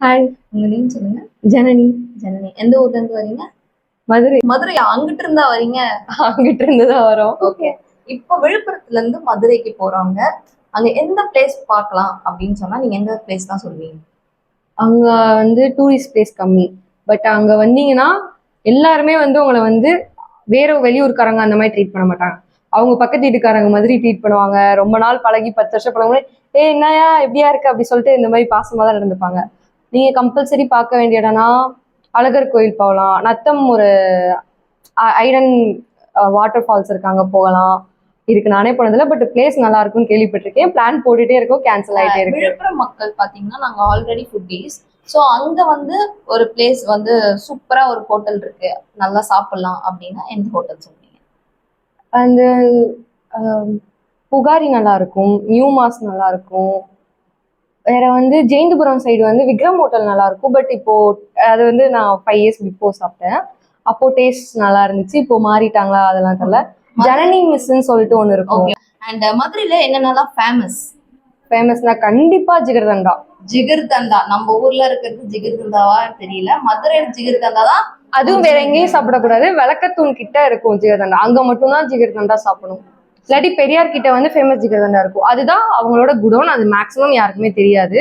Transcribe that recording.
Hi. உங்க name சொல்லுங்க. ஜனனி. ஜனனி. எந்த ஊர்ல இருந்து வரீங்க? மதுரை. மதுரை. அங்கிட்டு இருந்தா வரீங்க? அங்கிட்டு இருந்துதான் வரோம். ஓகே. இப்போ விழுப்புரத்துல இருந்து மதுரைக்கு போறவங்க அங்க எந்த பிளேஸ் பார்க்கலாம் அப்படின்னு சொன்னா நீங்க எந்த பிளேஸ் தான் சொல்லுவீங்க? அங்க டூரிஸ்ட் பிளேஸ் கம்மி. பட் அங்க வந்தீங்கன்னா எல்லாருமே உங்களை வேற வெளியூர்காரங்க அந்த மாதிரி ட்ரீட் பண்ண மாட்டாங்க. அவங்க பக்கத்து வீட்டுக்காரங்க மாதிரி ட்ரீட் பண்ணுவாங்க. ரொம்ப நாள் பழகி 10 வருஷம் பழகும்போது என்னையா எப்படியா இருக்கு அப்படி சொல்லிட்டு இந்த மாதிரி பாசமா தான் நடந்துப்பாங்க. நீங்க கம்பல்சரி பார்க்க வேண்டிய இடம்னா அழகர் கோயில் போகலாம். நத்தம் ஒரு ஐரன் வாட்டர் ஃபால்ஸ் இருக்காங்க, போகலாம். இதுக்கு நானே போனதில்லை, பட் பிளேஸ் நல்லா இருக்கும்னு கேள்விப்பட்டிருக்கேன். பிளான் போட்டுட்டே இருக்கோம், கேன்சல் ஆயிட்டே இருக்கு. விழுப்புரம் மக்கள் பாத்தீங்கன்னா நாங்க ஆல்ரெடி ஃபுட்டீஸ். ஸோ அங்க ஒரு பிளேஸ் சூப்பரா ஒரு ஹோட்டல் இருக்கு, நல்லா சாப்பிடலாம் அப்படின்னா எந்த ஹோட்டல் சொல்றீங்க? அந்த புகாரி நல்லா இருக்கும், நியூ மாஸ் நல்லா இருக்கும். வேற ஜெயந்தபுரம் சைடு விக்ரம் ஹோட்டல் நல்லா இருக்கும். பட் இப்போ அது நான் 5 இயர்ஸ் பிஃபோர் சாப்பிட்டேன். அப்போ டேஸ்ட் நல்லா இருந்துச்சு. இப்போ மாறிட்டாங்களா அதெல்லாம் தெரியல. ஜனனி மிஸ்ன்னு சொல்லிட்டு ஒன்று இருக்கும். அண்ட் மதுரையில என்னென்னலாம் ஃபேமஸ்? ஃபேமஸ்னா கண்டிப்பா ஜிகர்தண்டா. ஜிகர்தண்டா நம்ம ஊர்ல இருக்கிறது ஜிகர்தண்டாவா தெரியல, மதுரையில ஜிகர்தண்டா தான். அதுவும் வேற எங்கேயும் சாப்பிடக்கூடாது. விளக்கத்தூண் கிட்ட இருக்கும் ஜிகர்தண்டா, அங்க மட்டும்தான் ஜிகர்தண்டா சாப்பிடணும். இல்லாட்டி பெரியார் கிட்ட ஃபேமஸ் ஜிகர்தண்டா இருக்கும். அதுதான் அவங்களோட குடோன். அது மேக்ஸிமம் யாருக்குமே தெரியாது.